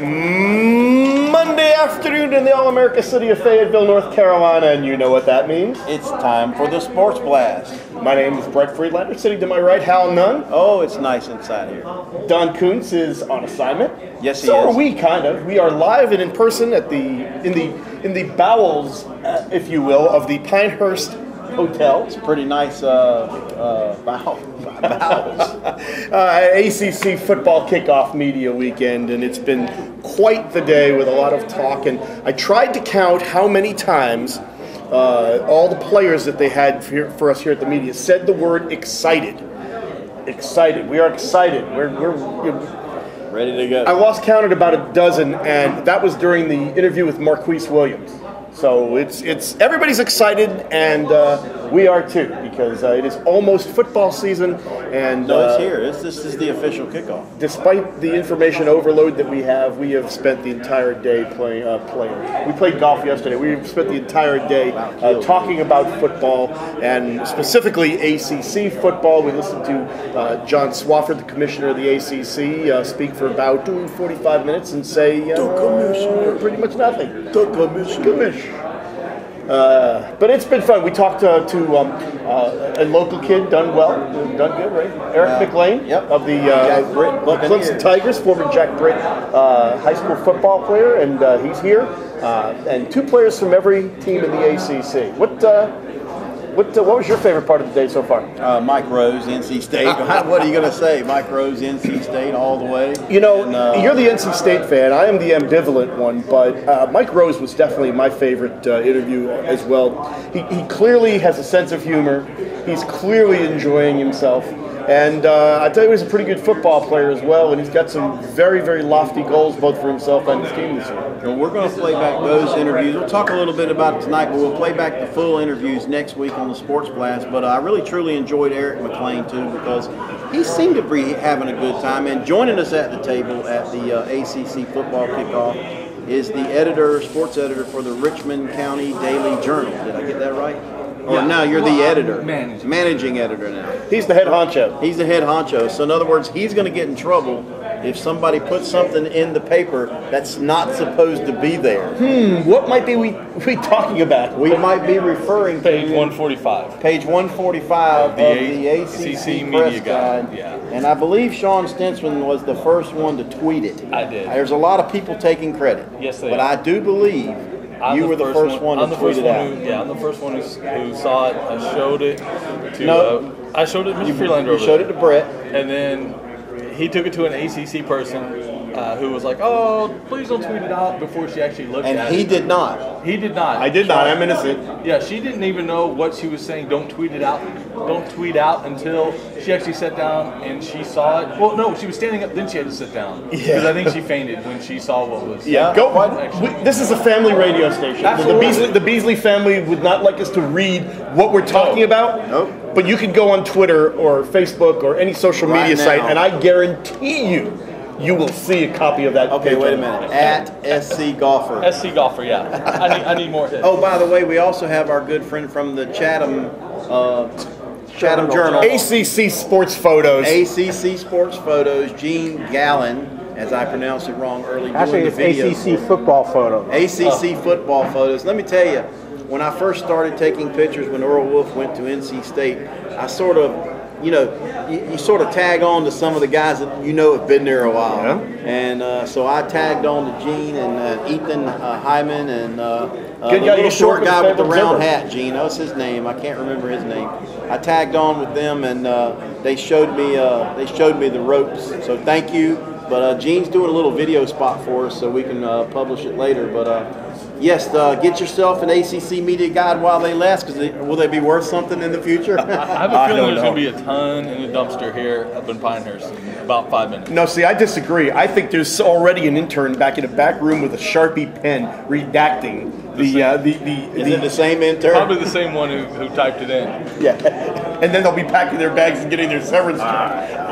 Monday afternoon in the All-America city of Fayetteville, North Carolina, and you know what that means. It's time for the Sports Blast. My name is Brett Friedlander. Sitting to my right, Hal Nunn. Oh, it's nice inside here. Don Kuntz is on assignment. Yes, he so is. So are we, kind of. We are live and in person at in the bowels, if you will, of the Pinehurst Hotel. It's a pretty nice bowels. ACC Football Kickoff Media Weekend, and it's been quite the day with a lot of talk. And I tried to count how many times all the players that they had for us here at the media said the word excited. Excited. We are excited. We're ready to go. I lost count at about a dozen, and that was during the interview with Marquise Williams. So it's everybody's excited, and we are too, because it is almost football season. And no, it's here. This is the official kickoff. Despite the information overload that we have spent the entire day playing. We played golf yesterday. We've spent the entire day talking about football, and specifically ACC football. We listened to John Swafford, the commissioner of the ACC, speak for about 45 minutes and say pretty much nothing. But it's been fun. We talked to a local kid, done good, right? Eric McLean of the Clemson Tigers, former Jack Britt high school football player, and he's here. And two players from every team in the ACC. What was your favorite part of the day so far? Mike Rose, NC State. What are you going to say? Mike Rose, NC State, all the way. You know, you're the NC State fan. I am the ambivalent one, but Mike Rose was definitely my favorite interview as well. He clearly has a sense of humor. He's clearly enjoying himself. And I tell you, he's a pretty good football player as well, and he's got some very, very lofty goals both for himself and his team this year. Well, we're going to play back those interviews. We'll talk a little bit about it tonight, but we'll play back the full interviews next week on the Sports Blast. But I really, truly enjoyed Eric McLean, too, because he seemed to be having a good time. And joining us at the table at the ACC Football Kickoff is the sports editor for the Richmond County Daily Journal. Did I get that right? Or now you're the editor, managing editor now. He's the head honcho. He's the head honcho. So in other words, he's going to get in trouble if somebody puts something in the paper that's not supposed to be there. What might be we talking about? We might be referring to page 145. Page 145 of the ACC Media Guide. Yeah. And I believe Sean Stinsman was the first one to tweet it. I did. There's a lot of people taking credit. Yes, they But are. I do believe you were the first one to tweet it out. I'm the first one who saw it. I showed it to. I showed it to Mr. Friedlander. You showed it to Brett, and then he took it to an ACC person who was like, "Oh, please don't tweet it out," before she actually looked at it. And he did not. He did not. I did not. I'm innocent. Yeah, she didn't even know what she was saying. Don't tweet it out. Don't tweet out until she actually sat down and she saw it. Well, no, she was standing up. Then she had to sit down because I think she fainted when she saw what was. Yeah, this is a family radio station. Absolutely. The Beasley family would not like us to read what we're talking about. Nope. But you can go on Twitter or Facebook or any social media site, and I guarantee you will see a copy of that. Okay, wait a minute. At SC Golfer. SC Golfer, yeah. I need more hits. Oh, by the way, we also have our good friend from the Chatham Journal. ACC Sports Photos. ACC Sports Photos. Gene Galin, as I pronounced it wrong early during the video. ACC Football Photos. ACC Football Photos. Let me tell you, when I first started taking pictures when Earl Wolf went to NC State, I sort of, you sort of tag on to some of the guys that have been there a while. Yeah. And so I tagged on to Gene and Ethan Hyman and the little short guy with the round hat, Gene. That was his name. I can't remember his name. I tagged on with them, and they showed me the ropes. So thank you. But Gene's doing a little video spot for us, so we can publish it later. But yes, get yourself an ACC Media Guide while they last, because will they be worth something in the future? I have a feeling there's going to be a ton in the dumpster here up in Pinehurst in about 5 minutes. No, see, I disagree. I think there's already an intern back in a back room with a Sharpie pen redacting Is it the same intern? Probably the same one who typed it in. Yeah. And then they'll be packing their bags and getting their severance check.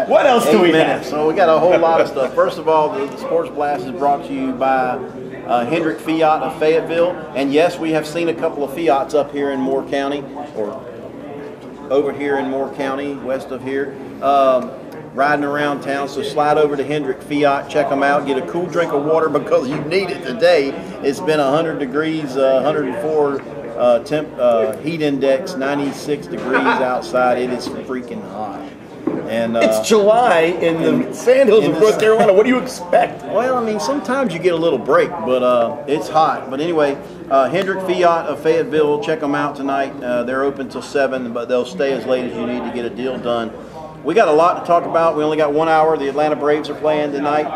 What else do we have? So we got a whole lot of stuff. First of all, the Sports Blast is brought to you by Hendrick Fiat of Fayetteville. And yes, we have seen a couple of Fiats up here in Moore County, or over here in Moore County, west of here. riding around town. So slide over to Hendrick Fiat, check them out, get a cool drink of water because you need it today. It's been 100 degrees, 104 heat index, 96 degrees outside. It is freaking hot. And it's July in the Sandhills of North Carolina. What do you expect? Well, I mean, sometimes you get a little break, but it's hot. But anyway, Hendrick Fiat of Fayetteville, check them out tonight. They're open till 7, but they'll stay as late as you need to get a deal done. We got a lot to talk about. We only got 1 hour. The Atlanta Braves are playing tonight,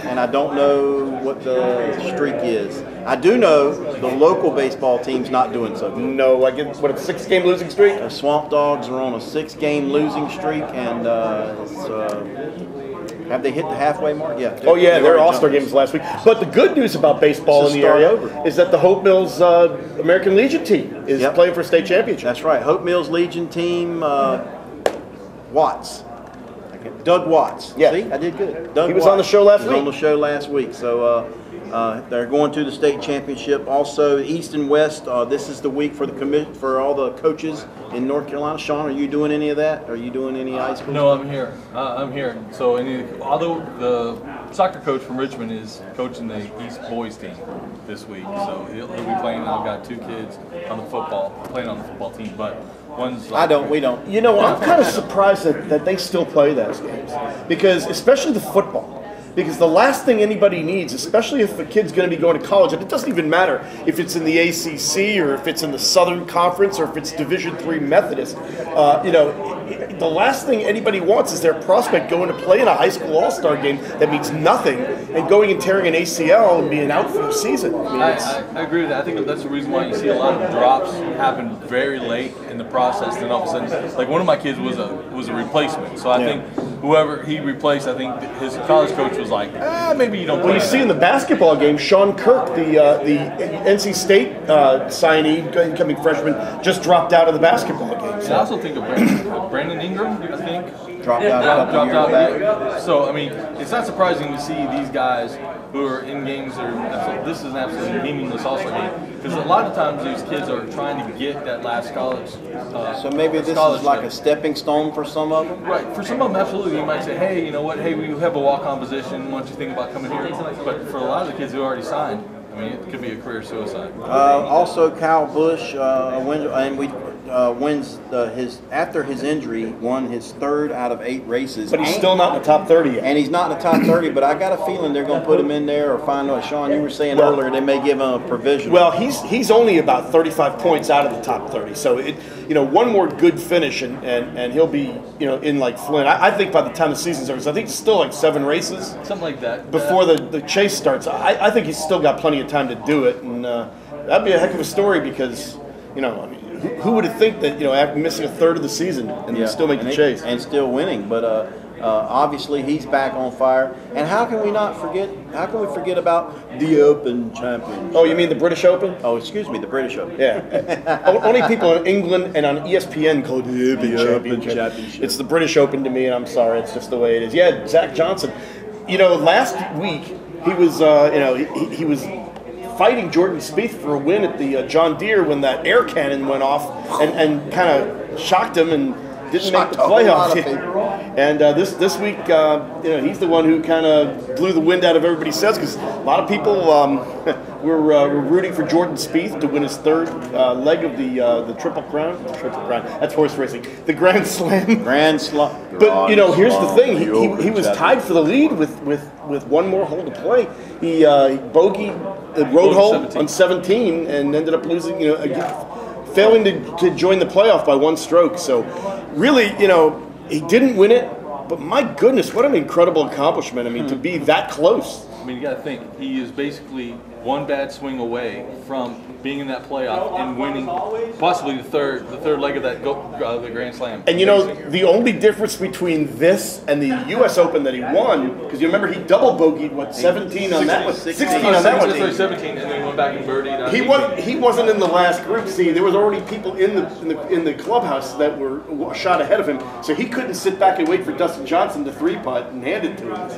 and I don't know what the streak is. I do know the local baseball team's not doing so good. No, I get what, a 6-game losing streak? The Swamp Dogs are on a 6-game losing streak, and have they hit the halfway mark? Yeah. Oh yeah, their All-Star games last week. But the good news about baseball in the area is that the Hope Mills American Legion team is playing for a state championship. That's right. Hope Mills Legion team. Watts. Doug Watts. Yeah. See, I did good. He was on the show last week. On the show last week. So they're going to the state championship. Also, East and West. This is the week for for all the coaches in North Carolina. Sean, are you doing any of that? Are you doing any high school? No, I'm here. I'm here. So, although the soccer coach from Richmond is coaching the East boys team this week, so he'll be playing. I've got 2 kids on the playing on the football team, but. We don't. You know, I'm kind of surprised that they still play those games, because especially the football. Because the last thing anybody needs, especially if a kid's going to be going to college, and it doesn't even matter if it's in the ACC or if it's in the Southern Conference or if it's Division III Methodist, the last thing anybody wants is their prospect going to play in a high school all-star game that means nothing and going and tearing an ACL and being out for a season. I agree with that. I think that's the reason why you see a lot of drops happen very late in the process. Then all of a sudden, like one of my kids was a replacement. So I think whoever he replaced, I think his college coach was like, maybe you don't play. Well, you see in the basketball game, Sean Kirk, the NC State signee, incoming freshman, just dropped out of the basketball game. So. I also think of Brandon Ingram, I think. Dropped out. So, I mean, it's not surprising to see these guys who are in games that are, this is an absolutely meaningless all-star game. Because a lot of times these kids are trying to get that last college. So maybe this is like a stepping stone for some of them? Right. For some of them, absolutely. You might say, hey, you know what? Hey, we have a walk-on position. Why don't you think about coming here? But for a lot of the kids who already signed, I mean, it could be a career suicide. Also, Kyle Busch, after his injury, won his 3rd out of 8 races. But he's still not in the top 30 yet. And he's not in the top 30, but I got a feeling they're going to put him in there or find out. Sean, you were saying earlier they may give him a provisional. Well, he's only about 35 points out of the top 30. So, one more good finish and he'll be, in like Flynn. I think by the time the season's over, so I think it's still like 7 races. Something like that. Before the chase starts. I think he's still got plenty of time to do it. And that'd be a heck of a story because, who would have think that, after missing a 1/3 of the season and still make the chase? And still winning. But obviously he's back on fire. And how can we forget about the Open Championship? Oh, you mean the British Open? Oh, excuse me, the British Open. Yeah. Only people in England and on ESPN call it the Open Championship. It's the British Open to me, and I'm sorry, it's just the way it is. Yeah, Zach Johnson. Last week he was, he was fighting Jordan Spieth for a win at the John Deere when that air cannon went off and kind of shocked him and didn't make the playoffs. And this week, he's the one who kind of blew the wind out of everybody's sails because a lot of people were rooting for Jordan Spieth to win his 3rd leg of the Triple Crown. That's horse racing. The Grand Slam. But here's the thing: he was tied for the lead with one more hole to play. He bogeyed the road hole on 17 and ended up losing. Failing to join the playoff by 1 stroke. So, really, he didn't win it, but my goodness, what an incredible accomplishment. I mean, to be that close. I mean, you got to think, he is basically one bad swing away from being in that playoff and winning possibly the third leg of that the Grand Slam. And the only difference between this and the U.S. Open that he won, because you remember he double bogeyed 17 on that one, 16 on that one. 17, and then he went back and birdied. He wasn't in the last group. See, there was already people in the clubhouse that were a shot ahead of him, so he couldn't sit back and wait for Dustin Johnson to 3-putt and hand it to him.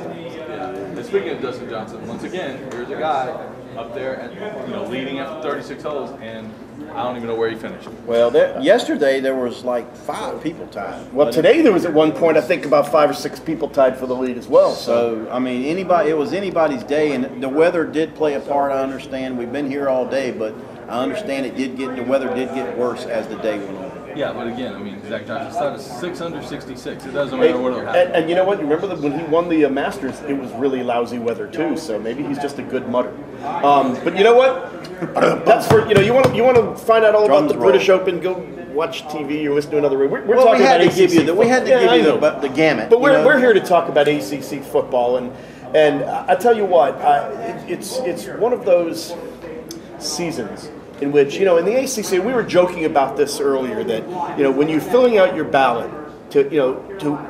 And speaking of Dustin Johnson, once again, here's a guy up there, at, leading after 36 holes, and I don't even know where he finished. Well, yesterday there was like 5 people tied. Well, today there was at one point I think about 5 or 6 people tied for the lead as well. So I mean, it was anybody's day, and the weather did play a part. I understand. We've been here all day, but I understand the weather did get worse as the day went on. Yeah, but again, I mean, Zach Johnson started 6 under 66. It doesn't matter what will happen. And you know what? You remember that when he won the Masters, it was really lousy weather too. So maybe he's just a good mutter. But you know what? That's for you want to find out all about the British Open. Go watch TV or listen to another. We're talking about ACC. We had to give you the gamut. But we're here to talk about ACC football, and I tell you what, it's one of those seasons in which, in the ACC, we were joking about this earlier, that, when you're filling out your ballot to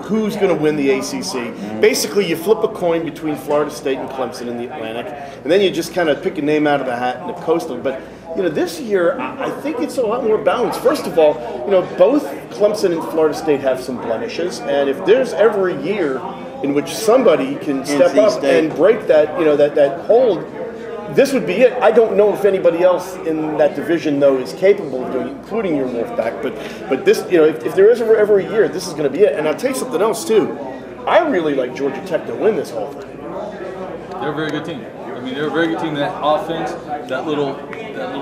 who's going to win the ACC, basically you flip a coin between Florida State and Clemson in the Atlantic, and then you just kind of pick a name out of the hat in the Coastal. But, this year, I think it's a lot more balanced. First of all, both Clemson and Florida State have some blemishes, and if there's ever a year in which somebody can step up and break that, that hold, this would be it. I don't know if anybody else in that division, though, is capable of doing it, including your Wolfpack. But this, if there is ever a year, this is going to be it. And I'll tell you something else, too. I really like Georgia Tech to win this whole thing. They're a very good team. I mean, they're a very good team. That offense, that little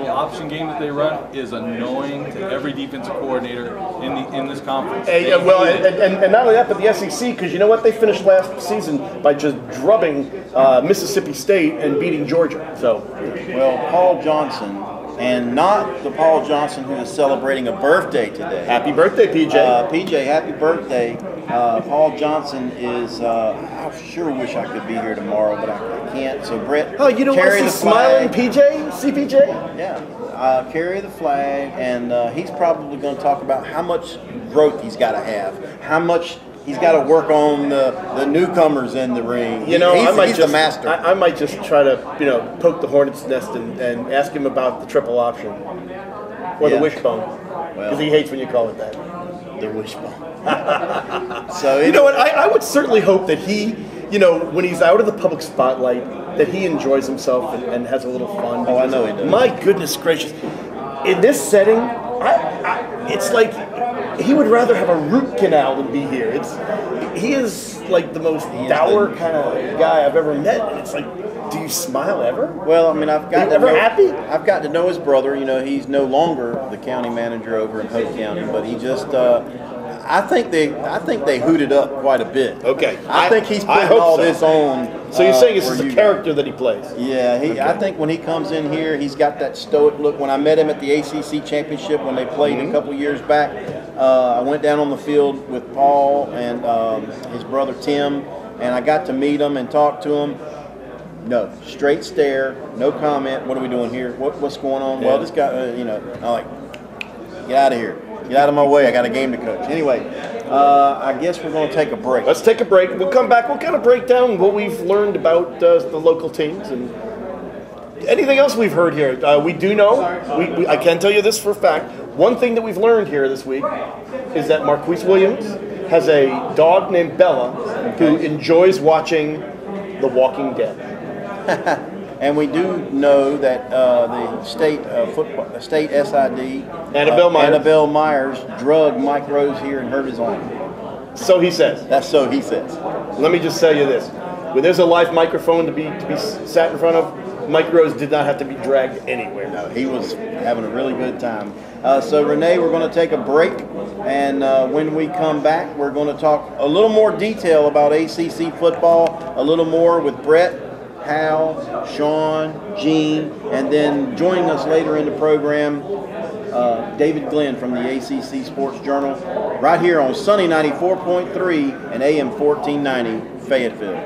option game that they run is annoying to every defensive coordinator in this conference. And not only that, but the SEC, because you know what? They finished last season by just drubbing Mississippi State and beating Georgia. So, well, Paul Johnson, and not the Paul Johnson who is celebrating a birthday today. Happy birthday, PJ. PJ, happy birthday. Paul Johnson is, I sure wish I could be here tomorrow, but I can't. So, Brett, you don't want to see smiling PJ? CPJ? Yeah. Carry the flag, and he's probably going to talk about how much growth he's got to have, how much he's got to work on the newcomers in the ring. He's the master. I might just try to, poke the hornet's nest and ask him about the triple option or the wishbone, because he hates when you call it that. The wishbone. So you know what? I would certainly hope that he, when he's out of the public spotlight, that he enjoys himself and has a little fun. Oh, I know he does. My goodness gracious! In this setting, it's like he would rather have a root canal than be here. He is like the most dour kind of guy I've ever met, and it's like, do you smile ever? Well, I mean, I've got happy? to know his brother. He's no longer the county manager over in Polk County, but he just. I think they hooted up quite a bit. Okay. I think he's putting all this on. So you're saying this is a character that he plays? Yeah. I think when he comes in here, he's got that stoic look. When I met him at the ACC championship when they played a couple years back, I went down on the field with Paul and his brother Tim, and I got to meet him and talk to him. No, straight stare, no comment. What are we doing here? What's going on? Yeah. Well, this guy, I'm like, get out of here. Get out of my way. I got a game to coach. Anyway, I guess we're going to take a break. Let's take a break. We'll come back. We'll kind of break down what we've learned about the local teams and anything else we've heard here. We do know, I can tell you this for a fact, one thing that we've learned here this week is that Marquise Williams has a dog named Bella who enjoys watching The Walking Dead. And we do know that the state SID, Annabelle Myers, drugged Mike Rose here and hurt his arm. So he says. That's so he says. Let me just tell you this: when there's a live microphone to be sat in front of, Mike Rose did not have to be dragged anywhere. No, he was having a really good time. So Renee, we're going to take a break, and when we come back, we're going to talk a little more detail about ACC football, a little more with Brett, Hal, Sean, Gene, and then joining us later in the program, David Glenn from the ACC Sports Journal, right here on Sunny 94.3 and AM 1490 Fayetteville.